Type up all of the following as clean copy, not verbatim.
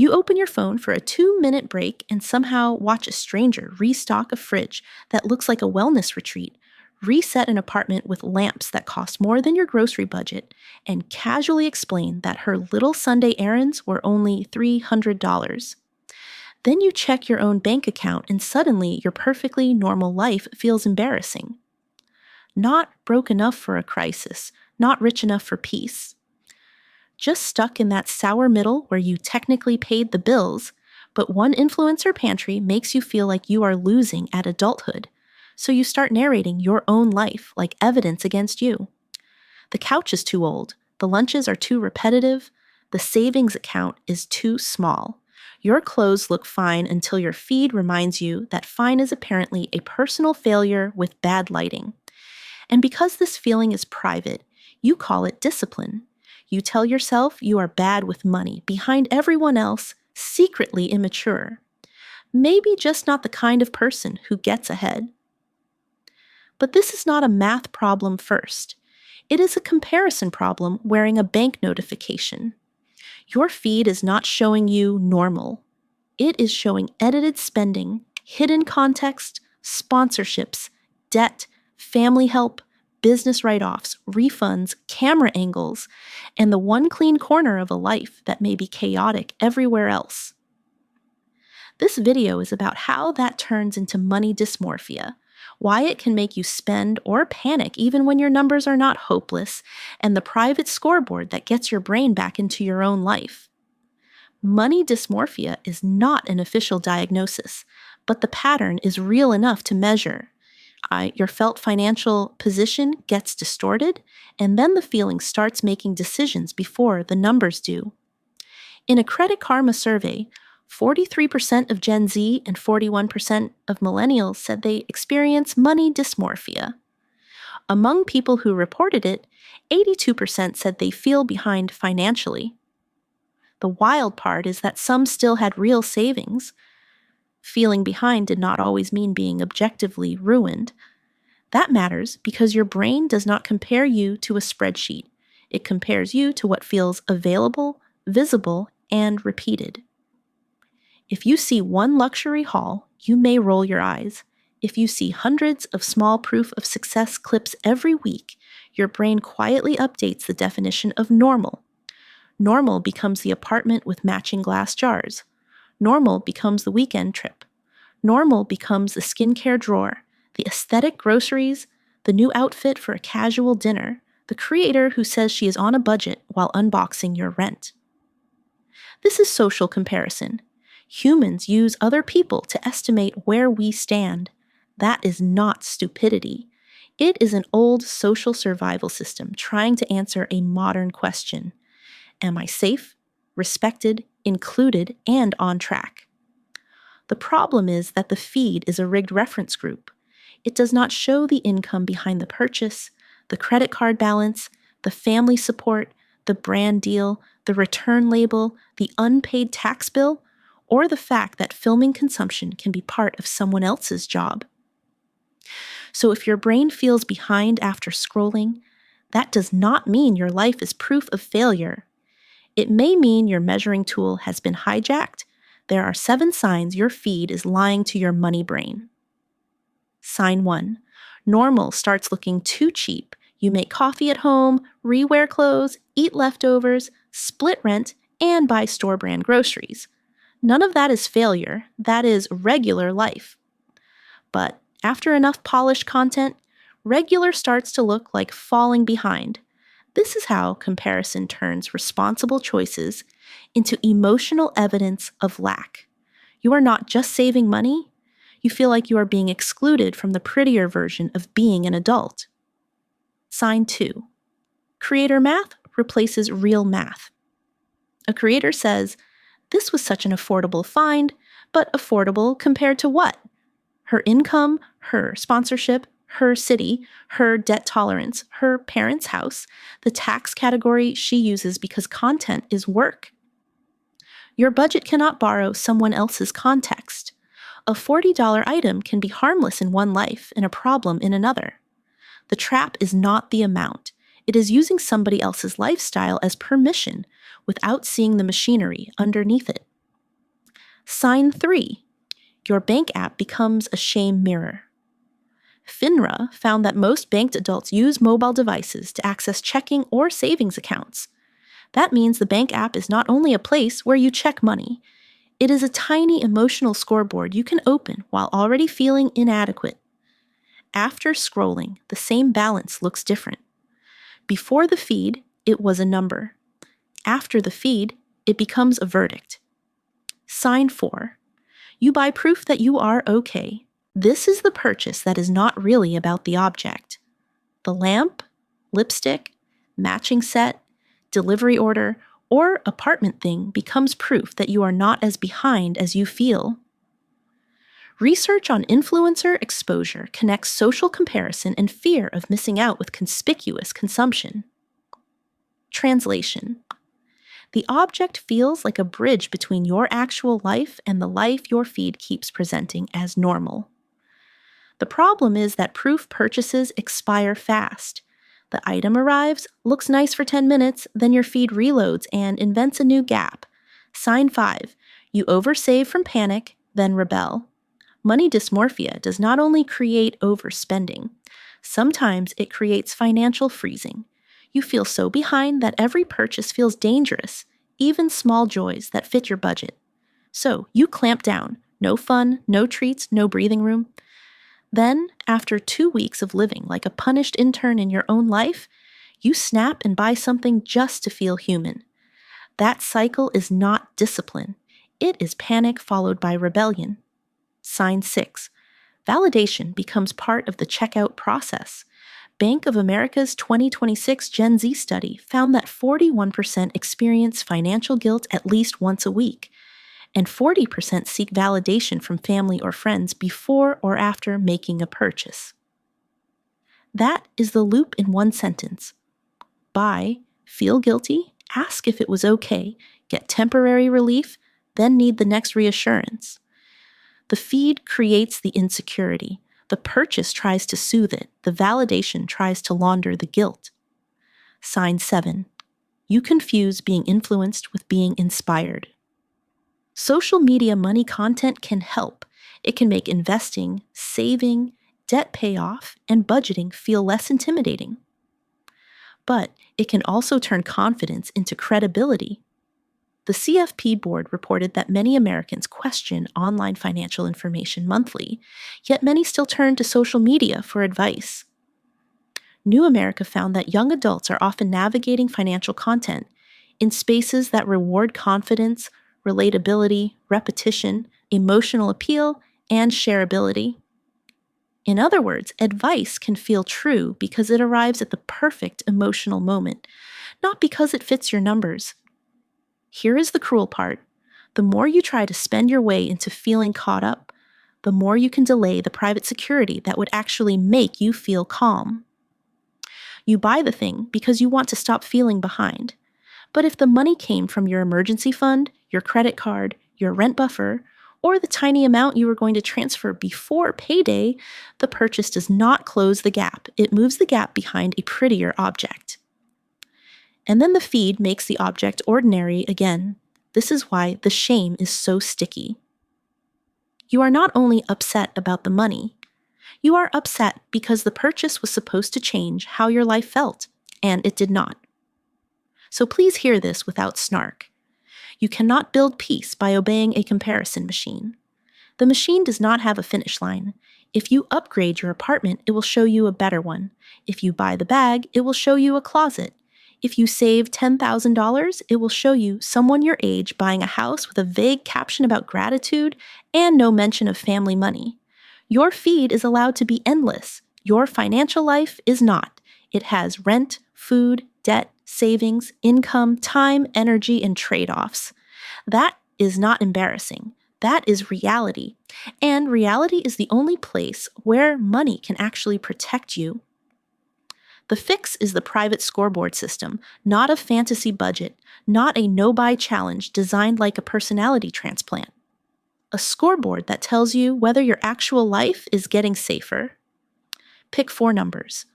You open your phone for a 2-minute break and somehow watch a stranger restock a fridge that looks like a wellness retreat, reset an apartment with lamps that cost more than your grocery budget, and casually explain that her little Sunday errands were only $300. Then you check your own bank account and suddenly your perfectly normal life feels embarrassing. Not broke enough for a crisis, not rich enough for peace. Just stuck in that sour middle where you technically paid the bills, but one influencer pantry makes you feel like you are losing at adulthood, so you start narrating your own life like evidence against you. The couch is too old, the lunches are too repetitive, the savings account is too small. Your clothes look fine until your feed reminds you that fine is apparently a personal failure with bad lighting. And because this feeling is private, you call it discipline. You tell yourself you are bad with money, behind everyone else, secretly immature. Maybe just not the kind of person who gets ahead. But this is not a math problem first. It is a comparison problem wearing a bank notification. Your feed is not showing you normal. It is showing edited spending, hidden context, sponsorships, debt, family help, business write-offs, refunds, camera angles, and the one clean corner of a life that may be chaotic everywhere else. This video is about how that turns into money dysmorphia, why it can make you spend or panic even when your numbers are not hopeless, and the private scoreboard that gets your brain back into your own life. Money dysmorphia is not an official diagnosis, but the pattern is real enough to measure. Your felt financial position gets distorted, and then the feeling starts making decisions before the numbers do. In a Credit Karma survey, 43% of Gen Z and 41% of millennials said they experience money dysmorphia. Among people who reported it, 82% said they feel behind financially. The wild part is that some still had real savings. Feeling behind did not always mean being objectively ruined. That matters because your brain does not compare you to a spreadsheet. It compares you to what feels available, visible, and repeated. If you see one luxury haul, you may roll your eyes. If you see hundreds of small proof of success clips every week, your brain quietly updates the definition of normal. Normal becomes the apartment with matching glass jars. Normal becomes the weekend trip. Normal becomes the skincare drawer, the aesthetic groceries, the new outfit for a casual dinner, the creator who says she is on a budget while unboxing your rent. This is social comparison. Humans use other people to estimate where we stand. That is not stupidity. It is an old social survival system trying to answer a modern question. Am I safe, respected, included, and on track? The problem is that the feed is a rigged reference group. It does not show the income behind the purchase, the credit card balance, the family support, the brand deal, the return label, the unpaid tax bill, or the fact that filming consumption can be part of someone else's job. So if your brain feels behind after scrolling, that does not mean your life is proof of failure. It may mean your measuring tool has been hijacked. There are 7 signs your feed is lying to your money brain. Sign 1. Normal starts looking too cheap. You make coffee at home, rewear clothes, eat leftovers, split rent, and buy store-brand groceries. None of that is failure. That is regular life. But after enough polished content, regular starts to look like falling behind. This is how comparison turns responsible choices into emotional evidence of lack. You are not just saving money. You feel like you are being excluded from the prettier version of being an adult. Sign 2. Creator math replaces real math. A creator says, "This was such an affordable find, but affordable compared to what? Her income, her sponsorship, her city, her debt tolerance, her parents' house, the tax category she uses because content is work." Your budget cannot borrow someone else's context. A $40 item can be harmless in one life and a problem in another. The trap is not the amount. It is using somebody else's lifestyle as permission without seeing the machinery underneath it. Sign 3. Your bank app becomes a shame mirror. FINRA found that most banked adults use mobile devices to access checking or savings accounts. That means the bank app is not only a place where you check money, it is a tiny emotional scoreboard you can open while already feeling inadequate. After scrolling, the same balance looks different. Before the feed, it was a number. After the feed, it becomes a verdict. Sign 4. You buy proof that you are okay. This is the purchase that is not really about the object. The lamp, lipstick, matching set, delivery order, or apartment thing becomes proof that you are not as behind as you feel. Research on influencer exposure connects social comparison and fear of missing out with conspicuous consumption. Translation. The object feels like a bridge between your actual life and the life your feed keeps presenting as normal. The problem is that proof purchases expire fast. The item arrives, looks nice for 10 minutes, then your feed reloads and invents a new gap. Sign 5. You oversave from panic, then rebel. Money dysmorphia does not only create overspending. Sometimes it creates financial freezing. You feel so behind that every purchase feels dangerous, even small joys that fit your budget. So you clamp down. No fun, no treats, no breathing room. Then, after 2 weeks of living like a punished intern in your own life, you snap and buy something just to feel human. That cycle is not discipline. It is panic followed by rebellion. Sign 6. Validation becomes part of the checkout process. Bank of America's 2026 Gen Z study found that 41% experience financial guilt at least once a week, and 40% seek validation from family or friends before or after making a purchase. That is the loop in one sentence. Buy, feel guilty, ask if it was okay, get temporary relief, then need the next reassurance. The feed creates the insecurity. The purchase tries to soothe it. The validation tries to launder the guilt. Sign 7. You confuse being influenced with being inspired. Social media money content can help. It can make investing, saving, debt payoff, and budgeting feel less intimidating. But it can also turn confidence into credibility. The CFP board reported that many Americans question online financial information monthly, yet many still turn to social media for advice. New America found that young adults are often navigating financial content in spaces that reward confidence, relatability, repetition, emotional appeal, and shareability. In other words, advice can feel true because it arrives at the perfect emotional moment, not because it fits your numbers. Here is the cruel part. The more you try to spend your way into feeling caught up, the more you can delay the private security that would actually make you feel calm. You buy the thing because you want to stop feeling behind. But if the money came from your emergency fund, your credit card, your rent buffer, or the tiny amount you were going to transfer before payday, the purchase does not close the gap. It moves the gap behind a prettier object. And then the feed makes the object ordinary again. This is why the shame is so sticky. You are not only upset about the money, you are upset because the purchase was supposed to change how your life felt, and it did not. So please hear this without snark. You cannot build peace by obeying a comparison machine. The machine does not have a finish line. If you upgrade your apartment, it will show you a better one. If you buy the bag, it will show you a closet. If you save $10,000, it will show you someone your age buying a house with a vague caption about gratitude and no mention of family money. Your feed is allowed to be endless. Your financial life is not. It has rent, food, debt, savings, income, time, energy, and trade-offs. That is not embarrassing. That is reality. And reality is the only place where money can actually protect you. The fix is the private scoreboard system, not a fantasy budget, not a no-buy challenge designed like a personality transplant. A scoreboard that tells you whether your actual life is getting safer. Pick 4 numbers.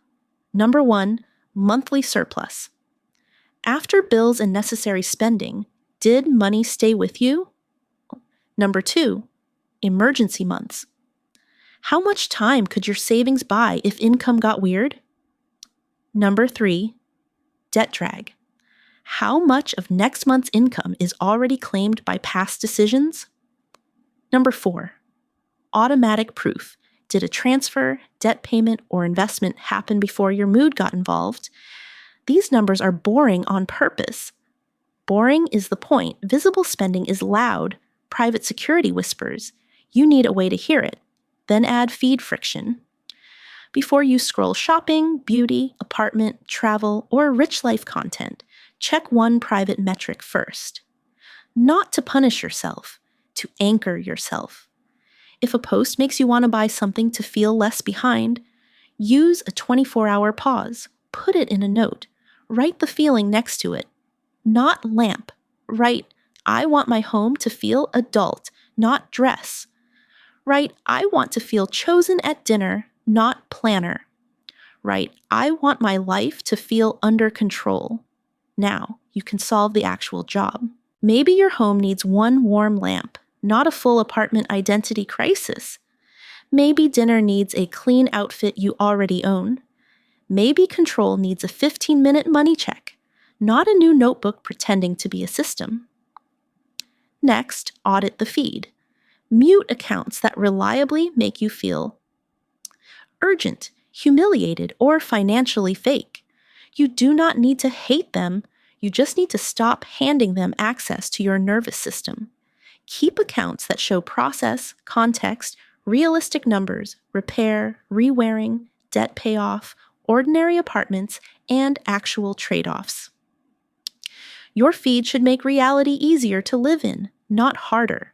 Number 1, monthly surplus. After bills and necessary spending, did money stay with you? Number 2, emergency months. How much time could your savings buy if income got weird? Number 3, debt drag. How much of next month's income is already claimed by past decisions? Number 4, automatic proof. Did a transfer, debt payment, or investment happen before your mood got involved? These numbers are boring on purpose. Boring is the point. Visible spending is loud. Private security whispers. You need a way to hear it. Then add feed friction. Before you scroll shopping, beauty, apartment, travel, or rich life content, check one private metric first. Not to punish yourself, to anchor yourself. If a post makes you want to buy something to feel less behind, use a 24-hour pause. Put it in a note. Write the feeling next to it. Not lamp. Write, I want my home to feel adult, not dress. Write, I want to feel chosen at dinner, not planner. Write, I want my life to feel under control. Now, you can solve the actual job. Maybe your home needs one warm lamp, not a full apartment identity crisis. Maybe dinner needs a clean outfit you already own. Maybe control needs a 15-minute money check, not a new notebook pretending to be a system. Next, audit the feed. Mute accounts that reliably make you feel urgent, humiliated, or financially fake. You do not need to hate them. You just need to stop handing them access to your nervous system. Keep accounts that show process, context, realistic numbers, repair, rewearing, debt payoff, ordinary apartments, and actual trade-offs. Your feed should make reality easier to live in, not harder.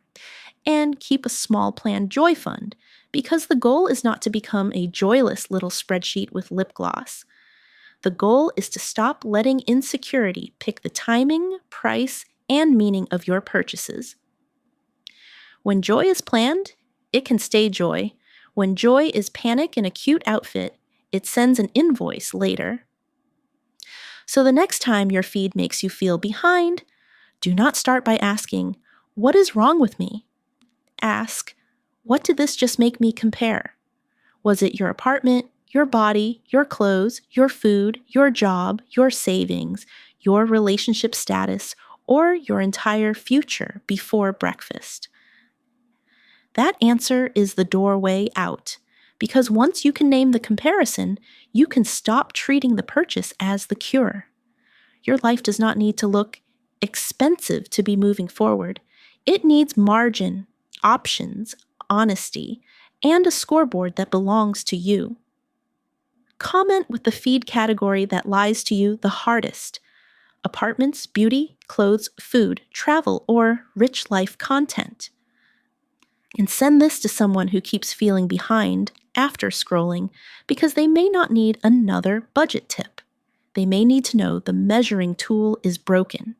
And keep a small planned joy fund, because the goal is not to become a joyless little spreadsheet with lip gloss. The goal is to stop letting insecurity pick the timing, price, and meaning of your purchases. When joy is planned, it can stay joy. When joy is panic in a cute outfit, it sends an invoice later. So the next time your feed makes you feel behind, do not start by asking, what is wrong with me? Ask, what did this just make me compare? Was it your apartment, your body, your clothes, your food, your job, your savings, your relationship status, or your entire future before breakfast? That answer is the doorway out, because once you can name the comparison, you can stop treating the purchase as the cure. Your life does not need to look expensive to be moving forward. It needs margin, options, honesty, and a scoreboard that belongs to you. Comment with the feed category that lies to you the hardest: apartments, beauty, clothes, food, travel, or rich life content. And send this to someone who keeps feeling behind after scrolling because they may not need another budget tip. They may need to know the measuring tool is broken.